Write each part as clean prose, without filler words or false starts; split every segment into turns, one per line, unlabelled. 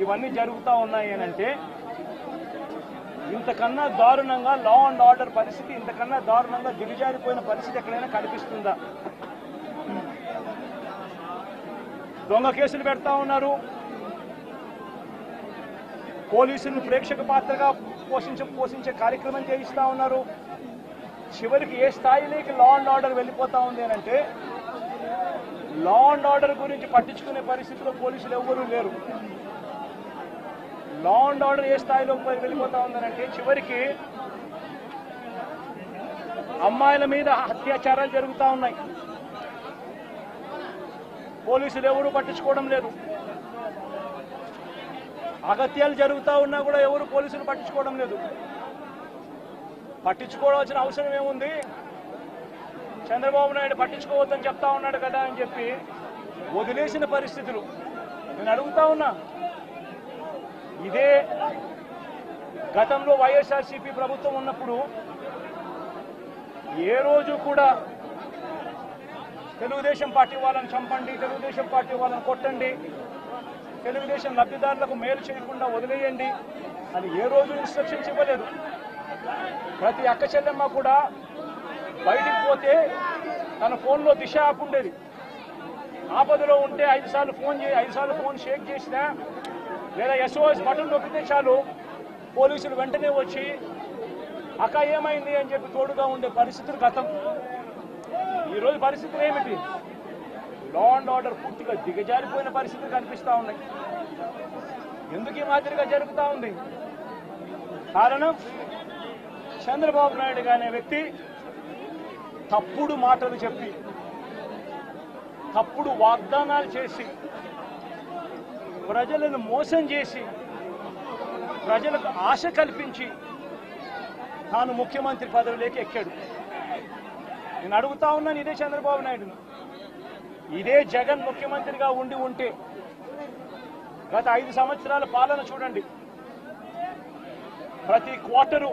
ఇవన్నీ జరుగుతూ ఉన్నాయి అని అంటే ఇంతకన్నా దారుణంగా లా అండ్ ఆర్డర్ పరిస్థితి, ఇంతకన్నా దారుణంగా దిగజారిపోయిన పరిస్థితి ఎక్కడైనా కనిపిస్తుందా? దొంగ కేసులు పెడతా ఉన్నారు, పోలీసులను ప్రేక్షక పాత్రగా పోషించే కార్యక్రమం చేయిస్తా ఉన్నారు. చివరికి ఏ స్థాయిలోకి లా అండ్ ఆర్డర్ వెళ్ళిపోతా ఉంది అని అంటే లా అండ్ ఆర్డర్ గురించి పట్టించుకునే పరిస్థితిలో పోలీసులు ఎవ్వరూ లేరు. లా అండ్ ఆర్డర్ ఏ స్థాయిలో వెళ్ళిపోతా ఉందనంటే చివరికి అమ్మాయిల మీద అత్యాచారాలు జరుగుతూ ఉన్నాయి, పోలీసులు ఎవరూ పట్టించుకోవడం లేదు. అగత్యాలు జరుగుతూ ఉన్నా కూడా ఎవరు పోలీసులు పట్టించుకోవడం లేదు. పట్టించుకోవాల్సిన అవసరం ఏముంది? చంద్రబాబు నాయుడు పట్టించుకోవద్దని చెప్తా ఉన్నాడు కదా అని చెప్పి వదిలేసిన పరిస్థితులు. నేను అడుగుతా ఉన్నా, ఇదే గతంలో వైఎస్ఆర్సీపీ ప్రభుత్వం ఉన్నప్పుడు ఏ రోజు కూడా తెలుగుదేశం పార్టీ వాళ్ళని చంపండి, తెలుగుదేశం పార్టీ వాళ్ళని కొట్టండి, తెలుగుదేశం లబ్ధిదారులకు మేలు చేయకుండా వదిలేయండి అని ఏ రోజు ఇన్స్ట్రక్షన్స్ ఇవ్వలేదు. ప్రతి అక్క చెల్లెమ్మ కూడా బయటికి పోతే తన ఫోన్లో దిశ యాప్ ఉండేది. ఆపదలో ఉంటే 5 సార్లు ఫోన్ షేక్ చేసినా లేదా SOS బటన్ నొక్కితే చాలు పోలీసులు వెంటనే వచ్చి అక్క ఏమైంది అని చెప్పి తోడుగా ఉండే పరిస్థితులు గతం. ఈరోజు పరిస్థితులు ఏమిటి? లా అండ్ ఆర్డర్ పూర్తిగా దిగజారిపోయిన పరిస్థితులు కనిపిస్తూ ఉన్నాయి. ఎందుకు ఈ మాదిరిగా జరుగుతూ ఉంది? కారణం చంద్రబాబు నాయుడు అనే వ్యక్తి తప్పుడు మాటలు చెప్పి, తప్పుడు వాగ్దానాలు చేసి, ప్రజలను మోసం చేసి, ప్రజలకు ఆశ కల్పించి తాను ముఖ్యమంత్రి పదవిలోకి ఎక్కాడు. నేను అడుగుతా ఉన్నాను, ఇదే చంద్రబాబు నాయుడును, ఇదే జగన్ ముఖ్యమంత్రిగా ఉంటే గత 5 సంవత్సరాల పాలన చూడండి. ప్రతి క్వార్టరు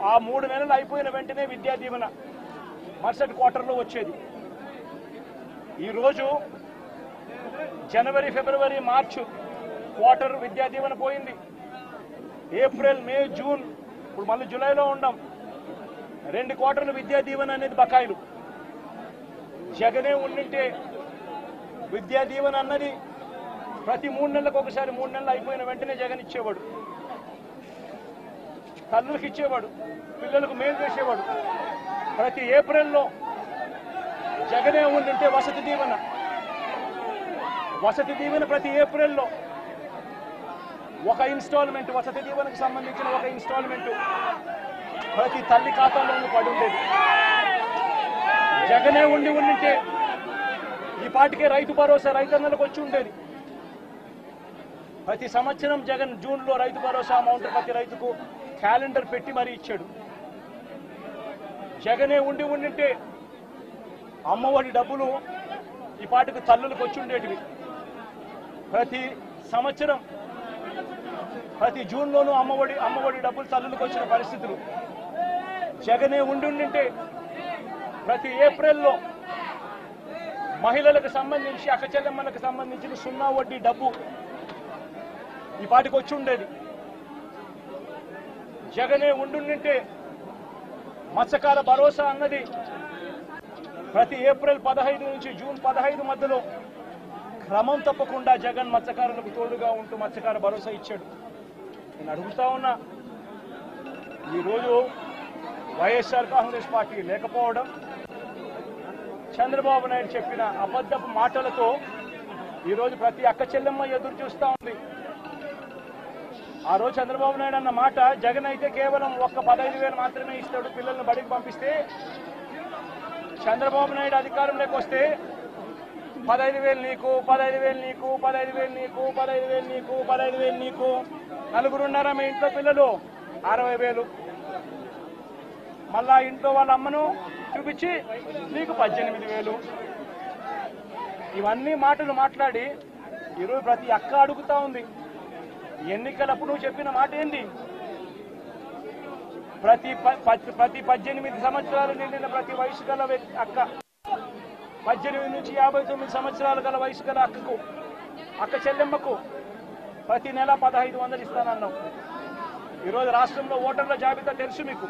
ఆ 3 నెలలు అయిపోయిన వెంటనే విద్యా దీవెన మరుసటి క్వార్టర్లో వచ్చేది. ఈరోజు జనవరి, ఫిబ్రవరి, మార్చి క్వార్టర్ విద్యా దీవెన పోయింది. ఏప్రిల్, మే, జూన్, ఇప్పుడు మళ్ళీ జూలైలో ఉన్నాం. 2 క్వార్టర్లు విద్యా దీవెన అనేది బకాయిలు. జగనే ఉండింటే విద్యా దీవెన అన్నది ప్రతి 3 నెలలకు ఒకసారి, 3 నెలలు అయిపోయిన వెంటనే జగన్ ఇచ్చేవాడు, తల్లులకు ఇచ్చేవాడు, పిల్లలకు మేలు చేసేవాడు. ప్రతి ఏప్రిల్లో జగనే ఉండింటే వసతి దీవెన ప్రతి ఏప్రిల్లో ఒక ఇన్స్టాల్మెంట్, వసతి దీవెనకు సంబంధించిన ఒక ఇన్స్టాల్మెంట్ ప్రతి తల్లి ఖాతాలోనూ పడి ఉండేది. జగనే ఉండింటే ఈ పాటికే రైతు భరోసా రైతన్నలకు వచ్చి ఉండేది. ప్రతి సంవత్సరం జగన్ జూన్లో రైతు భరోసా అమౌంట్ ప్రతి రైతుకు క్యాలెండర్ పెట్టి మరీ ఇచ్చాడు. జగనే ఉండింటే అమ్మఒడి డబ్బులు ఈ పాటికి తల్లులకు వచ్చి ఉండేటివి. ప్రతి సంవత్సరం ప్రతి జూన్లోనూ అమ్మఒడి డబ్బులు తల్లులకు వచ్చిన పరిస్థితులు. జగనే ఉండింటే ప్రతి ఏప్రిల్లో మహిళలకు సంబంధించి, అక్క చెల్లెమ్మలకు సంబంధించిన 0 వడ్డీ డబ్బు ఈ పాటికి వచ్చి ఉండేది. జగనే ఉండింటే మత్స్యకార భరోసా అన్నది ప్రతి ఏప్రిల్ 15 నుంచి జూన్ 15 మధ్యలో క్రమం తప్పకుండా జగన్ మత్స్యకారులకు తోడుగా ఉంటూ మత్స్యకార భరోసా ఇచ్చాడు. నేను అడుగుతా ఉన్నా, ఈరోజు వైఎస్ఆర్ కాంగ్రెస్ పార్టీ లేకపోవడం, చంద్రబాబు నాయుడు చెప్పిన అబద్ధపు మాటలతో ఈరోజు ప్రతి అక్క చెల్లెమ్మ ఎదురు చూస్తూ ఉంది. ఆ రోజు చంద్రబాబు నాయుడు అన్న మాట, జగన్ అయితే కేవలం 15,000 మాత్రమే ఇస్తాడు పిల్లల్ని బడికి పంపిస్తే, చంద్రబాబు నాయుడు అధికారంలోకి వస్తే 15,000 నీకు, 15,000 నీకు, 15,000 నీకు, 15,000 నీకు, 15,000 నీకు, నలుగురున్నారా మీ ఇంట్లో పిల్లలు 60,000, మళ్ళా ఇంట్లో వాళ్ళ అమ్మను చూపించి నీకు 18,000. ఇవన్నీ మాటలు మాట్లాడి ఈరోజు ప్రతి అక్క అడుగుతా ఉంది, ఎన్నికలప్పుడు చెప్పిన మాట ఏంటి? ప్రతి 18 సంవత్సరాలు నిండిన ప్రతి వయసు గల అక్క, 18 నుంచి 59 సంవత్సరాలు గల వయసు గల అక్క చెల్లెమ్మకు ప్రతి నెల 1500 ఇస్తానన్నావు. ఈరోజు రాష్ట్రంలో ఓటర్ల జాబితా తెలుసు మీకు.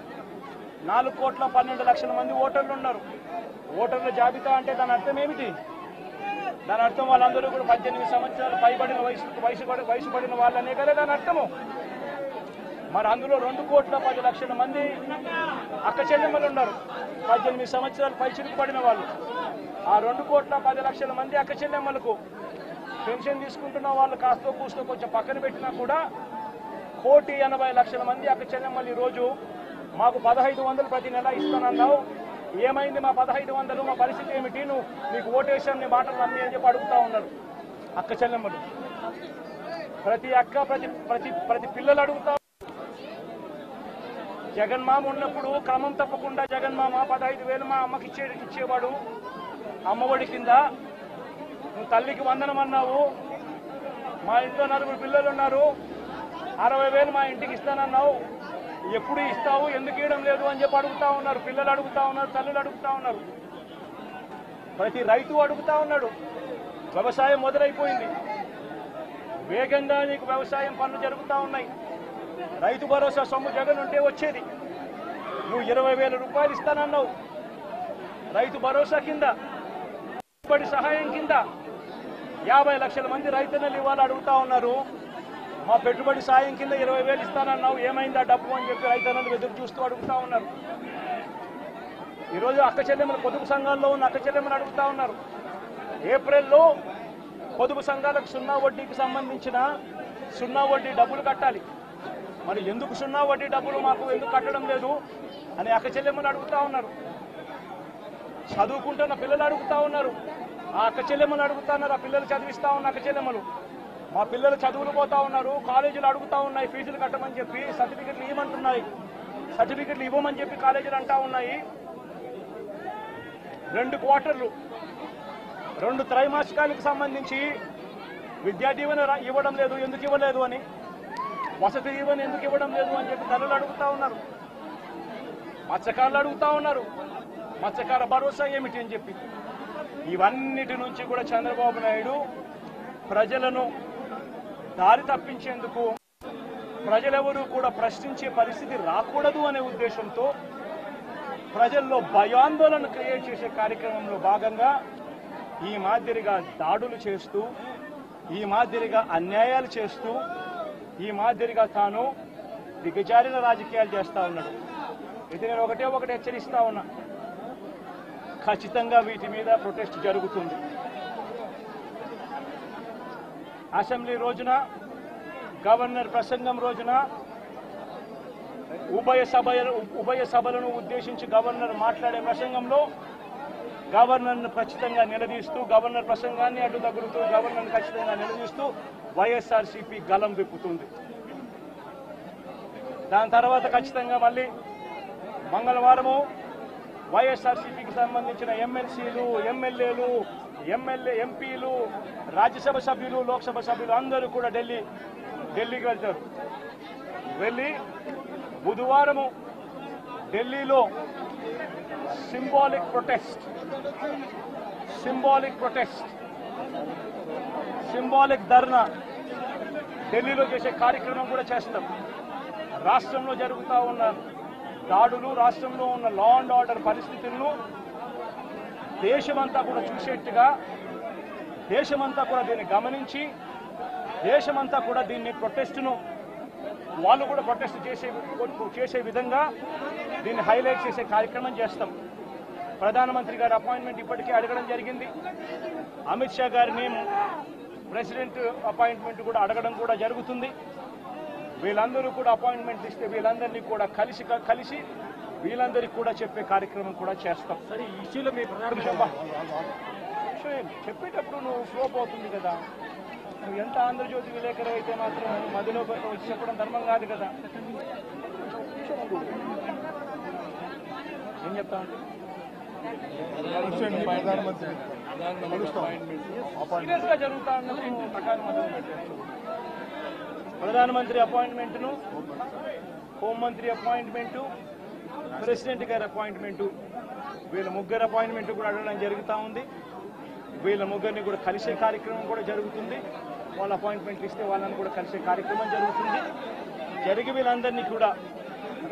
4,12,00,000 మంది ఓటర్లు ఉన్నారు. ఓటర్ల జాబితా అంటే దాని అర్థం ఏమిటి? దాని అర్థం వాళ్ళందరూ కూడా 18 సంవత్సరాలు పైబడిన వయసు పడిన వాళ్ళనే కదా దాని అర్థము. మరి అందులో 2,10,00,000 మంది అక్క చెల్లెమ్మలు ఉన్నారు, 18 సంవత్సరాలు పైచిలుకు పడిన వాళ్ళు. ఆ 2,10,00,000 మంది అక్క చెల్లెమ్మలకు పెన్షన్ తీసుకుంటున్న వాళ్ళు కాస్తో కూస్తో కొంచెం పక్కన పెట్టినా కూడా 1,80,00,000 మంది అక్క చెల్లెమ్మలు ఈరోజు మాకు 1,500 ప్రతి నెల ఇస్తానన్నావు. ఏమైంది మా 1,500? మా పరిస్థితి ఏమిటి? నీకు ఓటేసాను, నీ మాటలు నమ్మి అని చెప్పి అడుగుతా ఉన్నారు అక్క చెల్లెమ్మలు. ప్రతి అక్క ప్రతి పిల్లలు అడుగుతా. జగన్మామ ఉన్నప్పుడు క్రమం తప్పకుండా జగన్మామ 15,000 మా అమ్మకి ఇచ్చేవాడు అమ్మఒడి కింద. నువ్వు తల్లికి వందనం అన్నావు. మా ఇంట్లో 4 పిల్లలు ఉన్నారు, 60,000 మా ఇంటికి ఇస్తానన్నావు. ఎప్పుడు ఇస్తావు, ఎందుకు ఇవ్వడం లేదు అని చెప్పి అడుగుతా ఉన్నారు. పిల్లలు అడుగుతా ఉన్నారు, తల్లులు అడుగుతా ఉన్నారు, ప్రతి రైతు అడుగుతా ఉన్నాడు. వ్యవసాయం మొదలైపోయింది, వేగంగా నీకు వ్యవసాయం పనులు జరుగుతూ ఉన్నాయి. రైతు భరోసా సొమ్ము జగన్ ఉంటే వచ్చేది. నువ్వు 20,000 రూపాయలు ఇస్తానన్నావు రైతు భరోసా కింద. పెట్టుబడి సహాయం కింద 50 లక్షల మంది రైతన్నలు ఇవాళ అడుగుతా ఉన్నారు. మా పెట్టుబడి సాయం కింద 20,000 ఇస్తానన్నావు, ఏమైందా డబ్బు అని చెప్పి రైతన్నలు ఎదురు చూస్తూ అడుగుతా ఉన్నారు. ఈరోజు అక్క చెల్లెమ్మలు పొదుపు సంఘాల్లో ఉన్న అక్క చెల్లెమ్మలు అడుగుతా ఉన్నారు. ఏప్రిల్లో పొదుపు సంఘాలకు 0 వడ్డీకి సంబంధించిన 0 వడ్డీ డబ్బులు కట్టాలి. మరి ఎందుకు 0 వడ్డీ డబ్బులు మాకు ఎందుకు కట్టడం లేదు అని అక్క చెల్లెమ్మలు అడుగుతా ఉన్నారు. చదువుకుంటున్న పిల్లలు అడుగుతా ఉన్నారు. ఆ అక్క చెల్లెమ్మలు అడుగుతా ఉన్నారు. ఆ పిల్లలు చదివిస్తా ఉన్న అక్క చెల్లెమ్మలు, మా పిల్లలు చదువులు పోతా ఉన్నారు, కాలేజీలు అడుగుతా ఉన్నాయి ఫీజులు కట్టమని చెప్పి, సర్టిఫికెట్లు ఇవ్వమంటున్నాయి, సర్టిఫికెట్లు ఇవ్వమని చెప్పి కాలేజీలు అంటా ఉన్నాయి. 2 క్వార్టర్లు 2 త్రైమాసికాలకు సంబంధించి విద్యా దీవెన ఇవ్వడం లేదు, ఎందుకు ఇవ్వలేదు అని, వసతి దీవెన ఎందుకు ఇవ్వడం లేదు అని చెప్పి తల్లులు అడుగుతా ఉన్నారు. మత్స్యకారులు అడుగుతా ఉన్నారు, మత్స్యకార భరోసా ఏమిటి అని చెప్పి. ఇవన్నిటి నుంచి కూడా చంద్రబాబు నాయుడు ప్రజలను దారి తప్పించేందుకు, ప్రజలెవరూ కూడా ప్రశ్నించే పరిస్థితి రాకూడదు అనే ఉద్దేశంతో ప్రజల్లో భయాందోళన క్రియేట్ చేసే కార్యక్రమంలో భాగంగా ఈ మాదిరిగా దాడులు చేస్తూ, ఈ మాదిరిగా అన్యాయాలు చేస్తూ, ఈ మాదిరిగా తాను దిగజారిన రాజకీయాలు చేస్తా ఉన్నాడు. ఇది నేను ఒకటే హెచ్చరిస్తా ఉన్నా, ఖచ్చితంగా వీటి మీద ప్రొటెస్ట్ జరుగుతుంది. అసెంబ్లీ రోజున, గవర్నర్ ప్రసంగం రోజున, ఉభయ సభలను ఉద్దేశించి గవర్నర్ మాట్లాడే ప్రసంగంలో గవర్నర్ను ఖచ్చితంగా నిలదీస్తూ, గవర్నర్ ప్రసంగాన్ని అడ్డుతగులుతూ గవర్నర్ను ఖచ్చితంగా నిలదీస్తూ వైఎస్ఆర్సీపీ గలం విప్పుతుంది. దాని తర్వాత ఖచ్చితంగా మళ్ళీ మంగళవారము వైఎస్ఆర్సీపీకి సంబంధించిన ఎమ్మెల్సీలు, ఎమ్మెల్యేలు, ఎంపీలు, రాజ్యసభ సభ్యులు, లోక్సభ సభ్యులు అందరూ కూడా ఢిల్లీకి వెళ్తారు. వెళ్ళి బుధవారము ఢిల్లీలో సింబాలిక్ ధర్నా ఢిల్లీలో చేసే కార్యక్రమం కూడా చేస్తాం. రాష్ట్రంలో జరుగుతూ ఉన్న దాడులు, రాష్ట్రంలో ఉన్న లా అండ్ ఆర్డర్ పరిస్థితులను దేశమంతా కూడా చూసేట్టుగా, దేశమంతా కూడా దీన్ని గమనించి, దేశమంతా కూడా దీన్ని ప్రొటెస్ట్ను వాళ్ళు కూడా ప్రొటెస్ట్ చేసే విధంగా దీన్ని హైలైట్ చేసే కార్యక్రమం చేస్తాం. ప్రధానమంత్రి గారి అపాయింట్మెంట్ ఇప్పటికే అడగడం జరిగింది. అమిత్ షా గారిని ప్రెసిడెంట్ అపాయింట్మెంట్ కూడా అడగడం కూడా జరుగుతుంది. వీళ్ళందరూ కూడా అపాయింట్మెంట్ ఇస్తే వీళ్ళందరినీ కూడా కలిసి వీళ్ళందరికీ కూడా చెప్పే కార్యక్రమం కూడా చేస్తాం. సరే, ఈ ఇష్యూలో మీ చెప్పేటప్పుడు నువ్వు ఫ్లో పోతుంది కదా. నువ్వు ఎంత ఆంధ్రజ్యోతి విలేకరు అయితే మాత్రం మధ్యలో వచ్చి చెప్పడం ధర్మం కాదు కదా. ఏం చెప్తా అంటే సీరియస్గా జరుగుతా ఉన్నది ప్రకారం మొదలు పెట్టారు. ప్రధానమంత్రి అపాయింట్మెంట్ను, హోంమంత్రి అపాయింట్మెంటు, ప్రెసిడెంట్ గారి అపాయింట్మెంటు, వీళ్ళ ముగ్గురు అపాయింట్మెంట్ కూడా అడగడం జరుగుతూ ఉంది. వీళ్ళ ముగ్గురిని కూడా కలిసే కార్యక్రమం కూడా జరుగుతుంది. వాళ్ళ అపాయింట్మెంట్లు ఇస్తే వాళ్ళని కూడా కలిసే కార్యక్రమం జరుగుతుంది. జరిగి వీళ్ళందరినీ కూడా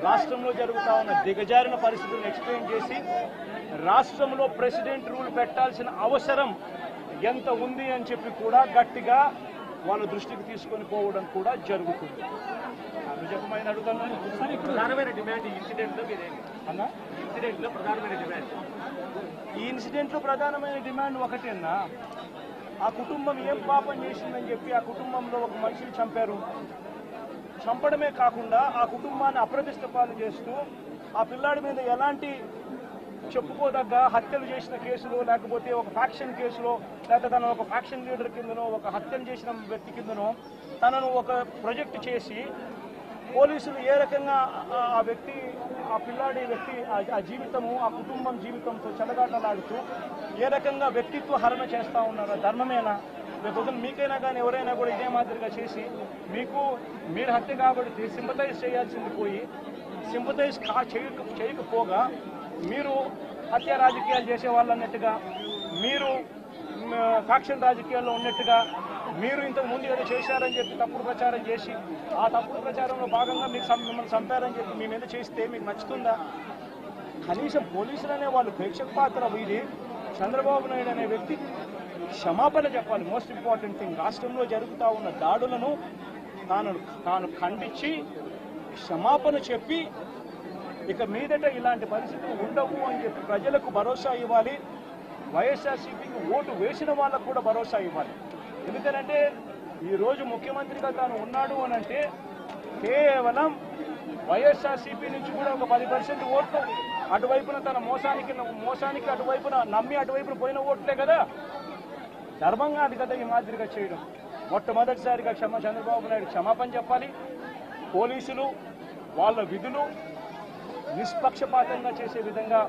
రాష్ట్రంలో జరుగుతూ ఉన్న దిగజారిన పరిస్థితులను ఎక్స్ప్లెయిన్ చేసి రాష్ట్రంలో ప్రెసిడెంట్ రూల్ పెట్టాల్సిన అవసరం ఎంత ఉంది అని చెప్పి కూడా గట్టిగా వాళ్ళ దృష్టికి తీసుకొని పోవడం కూడా జరుగుతుంది. చెప్పమని అడుగుతున్నాను.
ప్రధానమైన డిమాండ్ ఈ ఇన్సిడెంట్లో
అన్నా,
ఇన్సిడెంట్లో ప్రధానమైన డిమాండ్
ఈ ఇన్సిడెంట్లో ప్రధానమైన డిమాండ్ ఒకటేనా, ఆ కుటుంబం ఏం పాపం చేసిందని చెప్పి ఆ కుటుంబంలో ఒక మనిషిని చంపారు. చంపడమే కాకుండా ఆ కుటుంబాన్ని అప్రతిష్ట పాలు చేస్తూ ఆ పిల్లాడి మీద ఎలాంటి చెప్పుకోదగ్గ హత్యలు చేసిన కేసులో, లేకపోతే ఒక ఫ్యాక్షన్ కేసులో, లేకపోతే తనను ఒక ఫ్యాక్షన్ లీడర్ కిందనో, ఒక హత్యలు చేసిన వ్యక్తి కిందనో తనను ఒక ప్రొజెక్ట్ చేసి పోలీసులు ఏ రకంగా ఆ వ్యక్తి, ఆ పిల్లాడి వ్యక్తి ఆ జీవితము, ఆ కుటుంబం జీవితంతో చెలగాటలాడుతూ ఏ రకంగా వ్యక్తిత్వ హరణ చేస్తూ ఉన్నారో ధర్మమేనా? లేకపోతే మీకైనా కానీ ఎవరైనా కూడా ఇదే మాదిరిగా చేసి మీరు హత్య కాబట్టి సింపతైజ్ చేయాల్సింది పోయి సింపతైజ్ చేయకపోగా మీరు హత్య రాజకీయాలు చేసే వాళ్ళు అన్నట్టుగా, మీరు ఫ్యాక్షన్ రాజకీయాల్లో ఉన్నట్టుగా, మీరు ఇంతకు ముందు ఏదో చేశారని చెప్పి తప్పుడు ప్రచారం చేసి ఆ తప్పుడు ప్రచారంలో భాగంగా మిమ్మల్ని చంపారని చెప్పి మీ మీద చేస్తే మీకు నచ్చుతుందా? కనీసం పోలీసులు అనే వాళ్ళు ప్రేక్షక పాత్ర వీడి చంద్రబాబు నాయుడు అనే వ్యక్తి క్షమాపణ చెప్పాలి. మోస్ట్ ఇంపార్టెంట్ థింగ్, రాష్ట్రంలో జరుగుతూ ఉన్న దాడులను తాను ఖండించి క్షమాపణ చెప్పి ఇక మీదట ఇలాంటి పరిస్థితులు ఉండవు అని చెప్పి ప్రజలకు భరోసా ఇవ్వాలి. వైఎస్ఆర్సీపీకి ఓటు వేసిన వాళ్ళకు కూడా భరోసా ఇవ్వాలి. ఎందుకనంటే ఈరోజు ముఖ్యమంత్రిగా తాను ఉన్నాడు అని అంటే కేవలం వైఎస్ఆర్సీపీ నుంచి కూడా ఒక 10% ఓట్లు అటువైపున తన మోసానికి అటువైపున నమ్మి అటువైపున పోయిన ఓట్లే కదా. ధర్మంగా అది కదా ఈ మాదిరిగా చేయడం. మొట్టమొదటిసారిగా చంద్రబాబు నాయుడు క్షమాపణ చెప్పాలి. పోలీసులు వాళ్ళ విధులు నిష్పక్షపాతంగా చేసే విధంగా